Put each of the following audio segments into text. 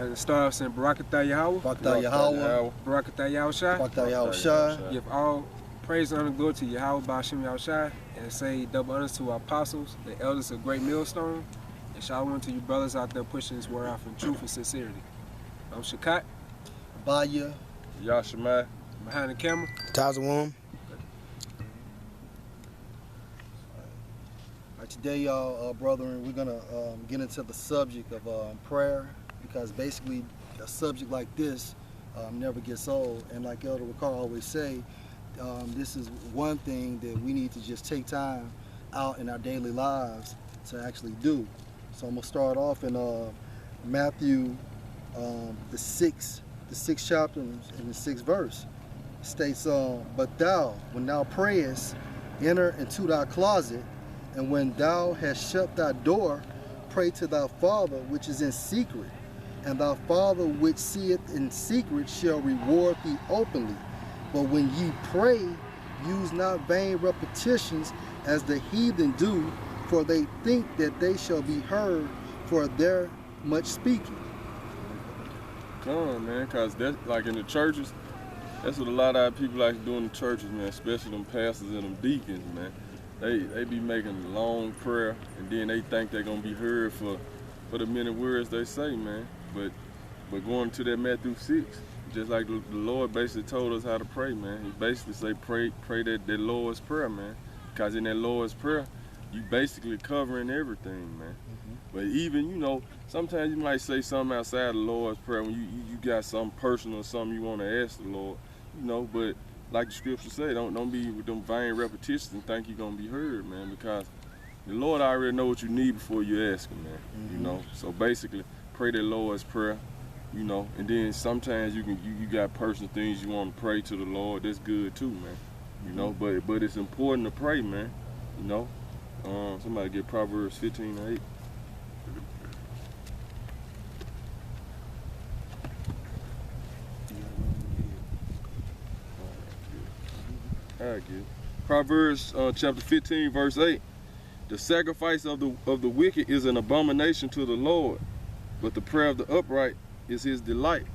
And start off saying Barakatah Yahweh. Barakatah Yahweh. Barakatah Yahushua. Barakatah Yahushua. Give all praise, honor, and glory to Yahweh Ba'ashem Yahushua. And say double honors to our apostles, the elders of Great Millstone. And shalom to you brothers out there pushing this word out from truth and sincerity. I'm Shakat. Baya. Yashimai. Behind the camera. Tazawam. Today, y'all, brethren, we're gonna get into the subject of prayer, because basically a subject like this never gets old. And like Elder Ricard always say, this is one thing that we need to just take time out in our daily lives to actually do. So I'm gonna start off in Matthew, the sixth chapter and the 6th verse. It states, "But thou, when thou prayest, enter into thy closet, and when thou hast shut thy door, pray to thy Father which is in secret, and thy Father which seeth in secret shall reward thee openly. But when ye pray, use not vain repetitions as the heathen do, for they think that they shall be heard for their much speaking." Come on, man, because that's like in the churches, that's what a lot of people like to do in the churches, man, especially them pastors and them deacons, man. They be making long prayer, and then they think they're gonna be heard for the many words they say, man. But going to that Matthew 6, just like the Lord basically told us how to pray, man. He basically say pray that Lord's prayer, man. Because in that Lord's prayer, you basically covering everything, man. But even, you know, sometimes you might say something outside the Lord's prayer when you got something personal or something you want to ask the Lord, you know. But like the scripture say, don't be with them vain repetitions and think you're gonna be heard, man, because the Lord already know what you need before you ask him, man. You know. So basically, pray that Lord's prayer, you know, and then sometimes you got personal things you want to pray to the Lord. That's good too, man. You know, but it's important to pray, man. You know. Somebody get Proverbs 15:8. Proverbs chapter 15, verse 8. "The sacrifice of the wicked is an abomination to the Lord, but the prayer of the upright is his delight."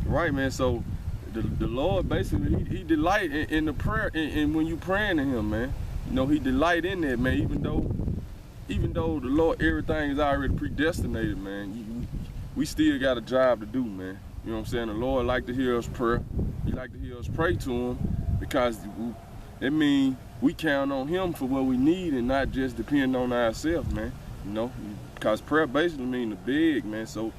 Right, man. So the Lord basically he delight in the prayer, and when you praying to him, man, you know, he delight in that, man. Even though the Lord, everything is already predestinated, man. We still got a job to do, man. You know what I'm saying? The Lord like to hear us prayer. He like to hear us pray to him, because it means we count on him for what we need and not just depend on ourselves, man. You know, because prayer basically means to beg, man. So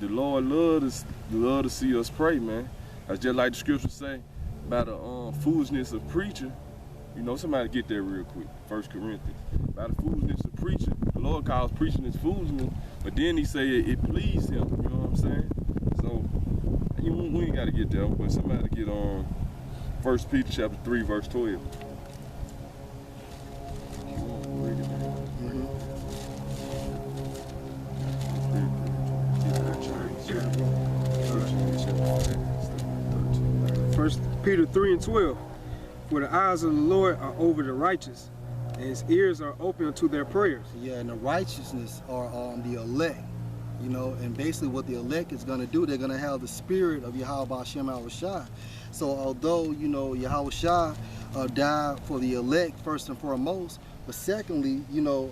the Lord love to see us pray, man. That's just like the scripture say about the foolishness of preaching. You know, somebody get there real quick. 1 Corinthians. About the foolishness of preaching. The Lord calls preaching as foolishness, but then he say it pleased him. You know what I'm saying? So we ain't got to get there, but somebody get on 1 Peter chapter 3, verse 12. First Peter 3:12. "For the eyes of the Lord are over the righteous, and his ears are open unto their prayers." Yeah, and the righteousness are the elect. You know, and basically what the elect is going to do, they're going to have the spirit of Yahweh Ba'ashem Yahushua. So although, you know, Yahushua died for the elect first and foremost, but secondly, you know,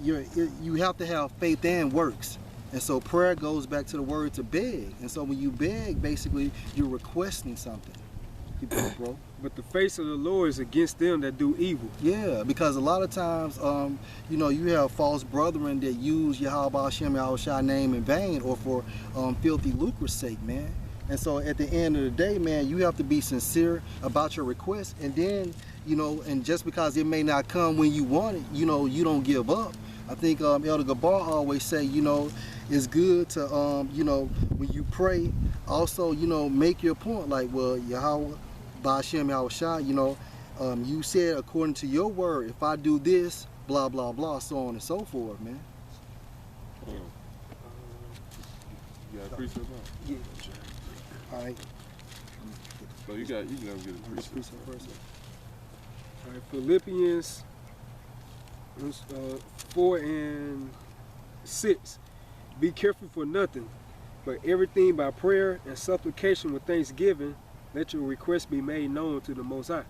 you have to have faith and works. And so prayer goes back to the word to beg. And so when you beg, basically, you're requesting something. Keep going, bro. But the face of the Lord is against them that do evil. Yeah, because a lot of times, you know, you have false brethren that use Yahweh Ba'ashem Yahushua name in vain or for filthy lucre's sake, man. And so at the end of the day, man, you have to be sincere about your request. And then, you know, and just because it may not come when you want it, you know, you don't give up. I think Elder Gabar always say, you know, it's good to, you know, when you pray, also, you know, make your point like, well, Yahweh Ba'ashem Yahushua, you know, you said according to your word, if I do this, blah, blah, blah, so on and so forth, man. You got a precept on? Yeah. All right. So you can never get a precept first. All right, Philippians 4 and 6. Be careful for nothing, but everything by prayer and supplication with thanksgiving, let your requests be made known to the Most High.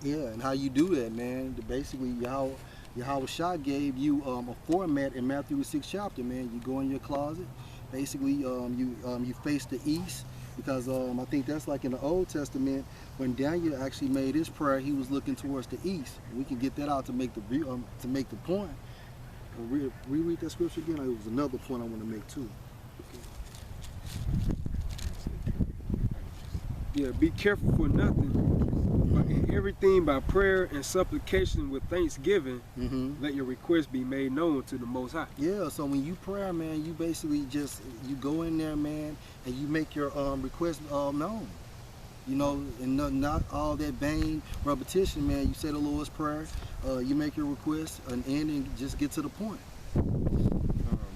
Yeah, and how you do that, man. Basically, Yahweh Shah gave you a format in Matthew the 6th chapter, man. You go in your closet. Basically, you face the east, because I think that's like in the Old Testament when Daniel actually made his prayer. He was looking towards the east. We can get that out to make the point. Reread that scripture again. It was another point I want to make too. Yeah, be careful for nothing, but in everything by prayer and supplication with thanksgiving, let your requests be made known to the Most High. Yeah, so when you pray, man, you basically you go in there, man, and you make your request known. You know, and not all that vain repetition, man. You say the Lord's Prayer, you make your request, and just get to the point.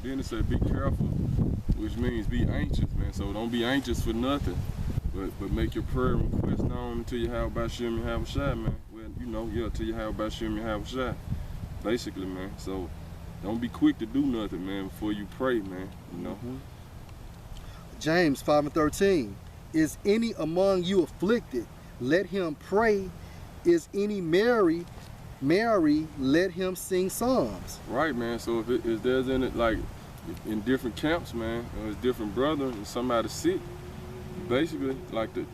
Then it said be careful, which means be anxious, man. So don't be anxious for nothing, but make your prayer request known to Yahweh Bashim Yahweh Shai, man. Well, you know, yeah, to Yahweh Bashim Yahweh Shai, basically, man. So don't be quick to do nothing, man, before you pray, man. You know. James 5:13. Is any among you afflicted? Let him pray. Is any merry? Let him sing psalms. Right, man. So if there's in it, like in different camps, man, there's different brothers and somebody sick, basically like the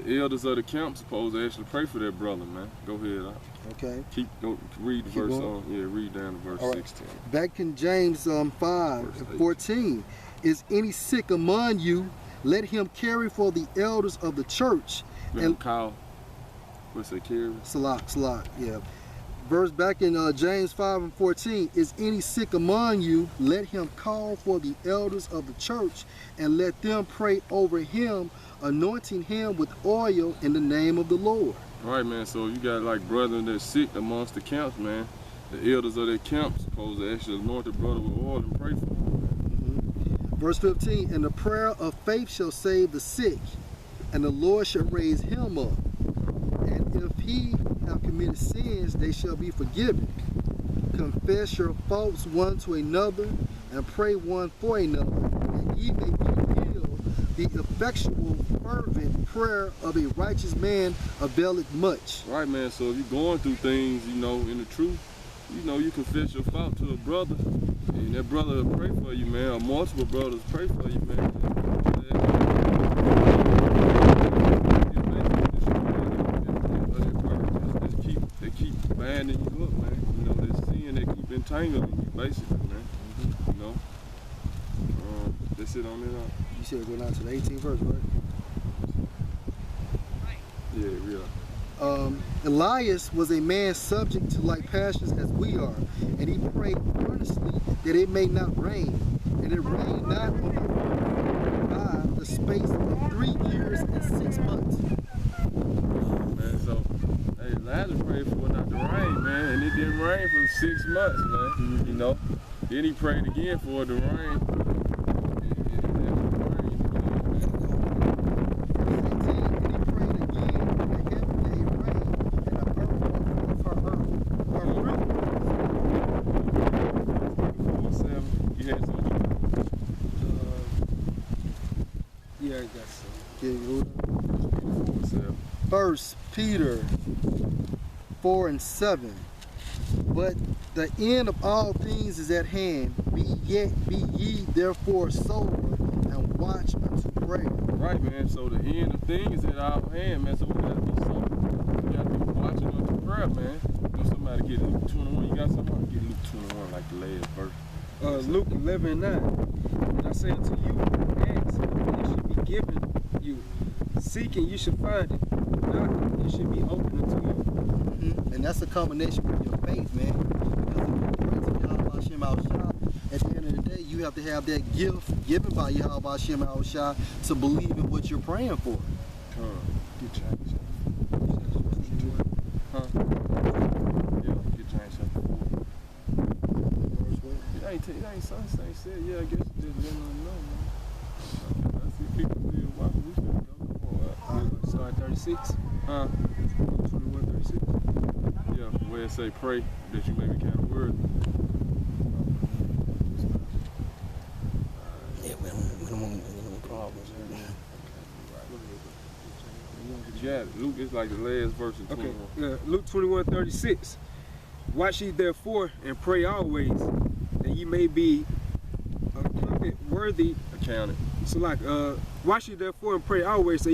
elders of the camp supposed to actually pray for their brother, man. Go ahead. Okay. Read the verse on. Yeah, read down to verse 16. Back in James 5:14. Is any sick among you? Let him carry for the elders of the church. And call. What's that, carry? Salat, yeah. Verse back in James 5:14. Is any sick among you? Let him call for the elders of the church, and let them pray over him, anointing him with oil in the name of the Lord. Right, man. So you got like brethren that's sick amongst the camps, man. The elders of their camps supposed to actually anoint the brother with oil and pray for him. Verse 15, and the prayer of faith shall save the sick, and the Lord shall raise him up. And if he have committed sins, they shall be forgiven. Confess your faults one to another, and pray one for another, that ye may be healed. The effectual, fervent prayer of a righteous man availeth much. Right, man. So if you're going through things, you know, in the truth, you know, you confess your fault to a brother, and that brother will pray for you, man, or multiple brothers pray for you, man. They keep binding you up, man. You know, they're seeing they keep entangling you, basically, man. You know, that's it on it. You said go down to the 18th verse, right? Yeah, real. Elias was a man subject to like passions as we are, and he prayed earnestly that it may not rain, and it rained not on the earth by the space of 3 years and 6 months. Man, so hey, Elijah prayed for it not to rain, man, and it didn't rain for 6 months, man. You know, then he prayed again for it to rain. Yeah, I guess so. First Peter 4:7. But the end of all things is at hand. Be ye therefore sober and watch unto prayer. Right, man. So the end of things is at our hand, man. So we gotta be sober. We gotta be watching unto prayer, man. If somebody get Luke 21, you got somebody get Luke 21 like the last verse. Luke 11:9. And I say unto you, ask, and it should be given you. Seek, and you should find it. Knock, and it should be open unto you. And that's a combination with your faith, man. Because if you pray to Yahweh Hashem Al Shah, at the end of the day, you have to have that gift given by Yahweh Hashem Al Shah to believe in what you're praying for. Get changed. Huh? Yeah, get changed up. It ain't something ain't said. Yeah, I guess just let them know, man. I see people still watching. We finna go. Start 36. 21:36. Yeah, where it say pray that you may be kind of worthy. Luke is like the last verse in Okay, 21. Luke 21:36. Watch ye therefore and pray always, that ye may be accounted worthy. Accounted. So like, watch ye therefore and pray always, that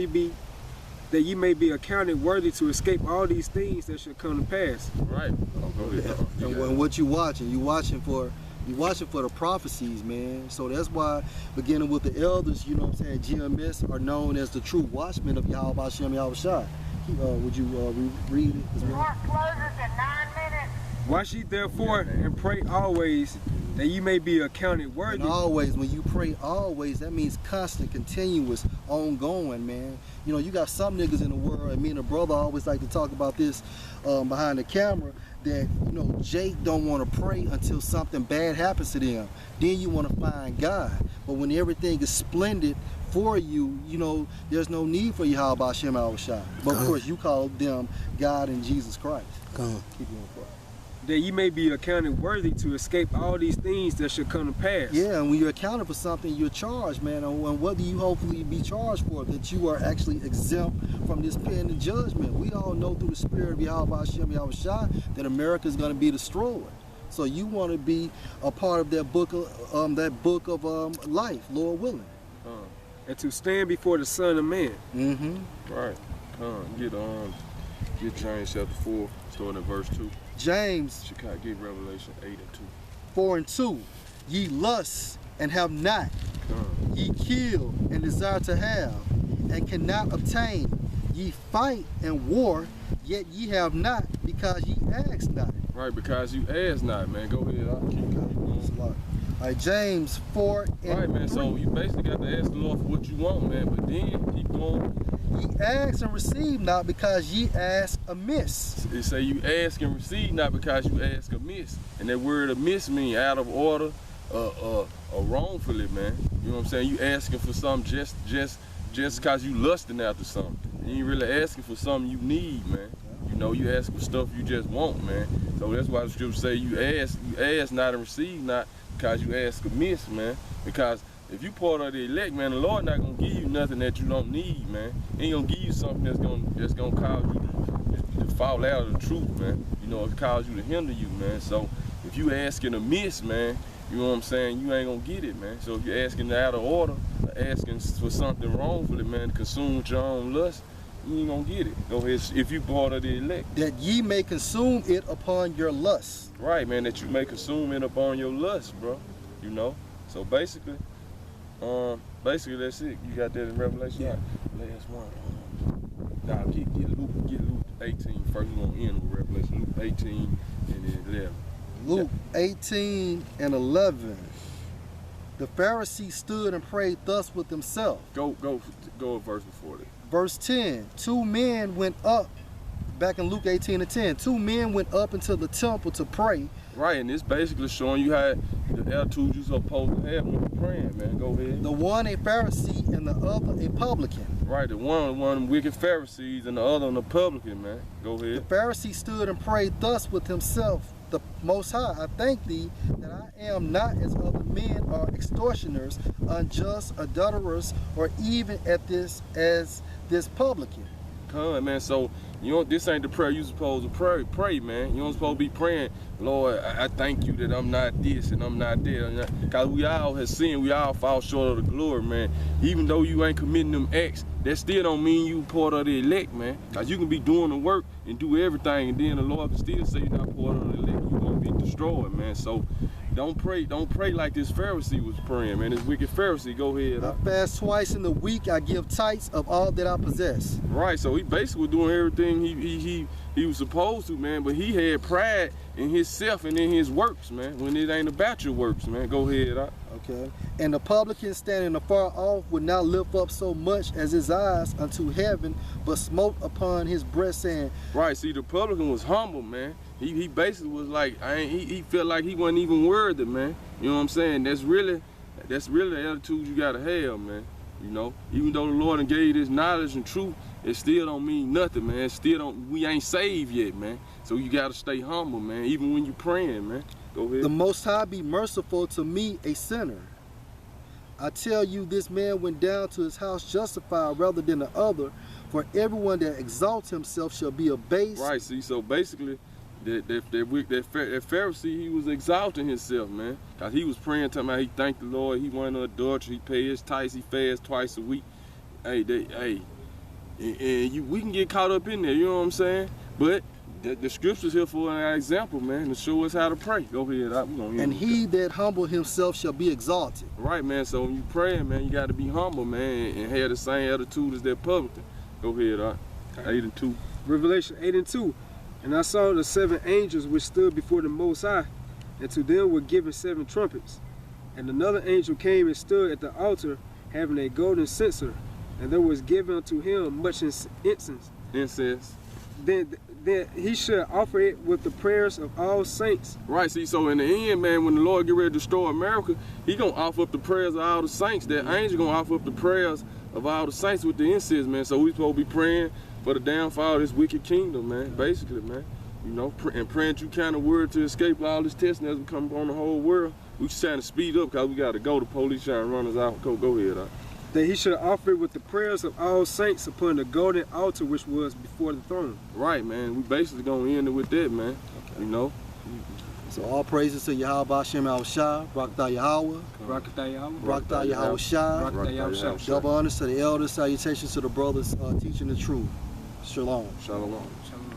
ye may be accounted worthy to escape all these things that should come to pass. Right. Oh, go ahead. And when what you watching for the prophecies, man. So that's why, beginning with the elders, you know what I'm saying, GMS are known as the true watchmen of Yahweh Hashem Yahushua. Would you read it as well? Court closes in 9 minutes. Watch ye therefore and pray always, that ye may be accounted worthy. And always, when you pray always, that means constant, continuous, ongoing, man. You know, you got some niggas in the world, and me and a brother always like to talk about this behind the camera, that, you know, Jake don't want to pray until something bad happens to them. Then you want to find God. But when everything is splendid for you, you know, there's no need for Yahweh Hashem Yahushua. But of course, you call them God and Jesus Christ. Come on. Keep going, bro. That ye may be accounted worthy to escape all these things that should come to pass. Yeah, and when you're accounted for something, you're charged, man. And what do you hopefully be charged for? That you are actually exempt from this pending judgment. We all know through the spirit of Yahweh Hashem Yahushua that America is going to be destroyed. So you want to be a part of that book of life, Lord willing. And to stand before the Son of Man. Mm-hmm. Right. Get James chapter 4, starting at verse 2. James Chicago, get Revelation 8 and 2. 4 and 2. Ye lust and have not. Ye kill and desire to have, and cannot obtain. Ye fight and war, yet ye have not, because ye ask not. Right, because you ask not, man. Go ahead. I'll keep going. All right, James 4 and Right, man. 3. So you basically got to ask the Lord for what you want, man. But then keep going. Ye ask and receive not, because ye ask amiss. It say you ask and receive not because you ask amiss. And that word amiss mean out of order or wrongfully, man. You know what I'm saying? You asking for something just because you lusting after something. You ain't really asking for something you need, man. You know, you ask for stuff you just want, man. So that's why the scripture say you ask not and receive not because you ask amiss, man. Because if you part of the elect, man, the Lord not gonna give you nothing that you don't need, man. He ain't gonna give you something that's gonna cause you to fall out of the truth, man. You know, it cause you to hinder you, man. So if you asking amiss, man, you know what I'm saying, you ain't gonna get it, man. So if you're asking out of order, asking for something wrongfully, man, to consume with your own lust, you ain't gonna get it. Go ahead, if you part of the elect. That ye may consume it upon your lust. Right, man, that you may consume it upon your lust, bro. You know? So basically that's it. You got that in Revelation? Yeah. Last one. Nah, get Luke 18. First we gonna end with Revelation. Luke 18 and then 11. Luke 18 and 11. The Pharisee stood and prayed thus with himself. Go a verse before that. Verse 10. 2 men went up, back in Luke 18 and 10. 2 men went up into the temple to pray. Right, and it's basically showing you how the attitude you're supposed to have when you're praying, man. Go ahead. The one a Pharisee and the other a publican. Right, the one of them wicked Pharisees and the other one a publican, man. Go The ahead. Pharisee stood and prayed thus with himself. The Most High, I thank thee that I am not as other men are extortioners, unjust, adulterers, or even as this publican. Come, man. So this ain't the prayer you supposed to pray, man. You don't supposed to be praying, Lord, I thank you that I'm not this and I'm not that. Because we all have sinned, we all fall short of the glory, man. Even though you ain't committing them acts, that still don't mean you part of the elect, man. Because you can be doing the work and do everything, and then the Lord can still say you're not part of the elect. You're going to be destroyed, man. So don't pray like this Pharisee was praying, man. This wicked Pharisee, go ahead. I fast twice in the week, I give tithes of all that I possess. Right, so he basically was doing everything he was supposed to, man, but he had pride in himself and in his works, man, when it ain't about your works, man. Go ahead. Okay. And the publican standing afar off would not lift up so much as his eyes unto heaven, but smote upon his breast, saying, Right, see, the publican was humble, man. He basically was like, he felt like he wasn't even worthy, man. You know what I'm saying? That's really the attitude you gotta have, man. You know, even though the Lord done gave you this knowledge and truth, it still don't mean nothing, man. We ain't saved yet, man. So you gotta stay humble, man, even when you praying, man. Go ahead. The Most High be merciful to me, a sinner. I tell you, this man went down to his house justified rather than the other. For everyone that exalts himself shall be abased. Right, see, so basically, that Pharisee, he was exalting himself, man. Because he was praying, talking about he thanked the Lord, he went on adultery, he paid his tithes, he fasts twice a week. We can get caught up in there, you know what I'm saying? But the scripture's here for an example, man, to show us how to pray. Go ahead, we're gonna And he that humble himself shall be exalted. Right, man, so when you praying, man, you got to be humble, man, and have the same attitude as that publican. Go ahead, 8 and 2. Revelation 8 and 2. And I saw the 7 angels which stood before the Most High, and to them were given 7 trumpets. And another angel came and stood at the altar, having a golden censer, and there was given unto him much incense. Incense. Then he should offer it with the prayers of all saints. Right, see, so in the end, man, when the Lord get ready to destroy America, he gonna offer up the prayers of all the saints. That angel gonna offer up the prayers of all the saints with the incense, man. So we supposed to be praying for the downfall of this wicked kingdom, man, basically, man. You know, and praying you kind of word to escape all this testing as we come on the whole world. We just trying to speed up because we got to go. The police trying to run us out. Go ahead, That he should offer it with the prayers of all saints upon the golden altar which was before the throne. Right, man. We basically gonna end it with that, man. Okay. You know. So all praises to Yahweh Bashem Al Shah, Barakatah Yahweh, Barakatah Yahweh. Barakatah Yahweh Shah. Barakatah Yahweh Shah. Double honors to the elders, salutations to the brothers teaching the truth. Shalom. Shalom. Shalom.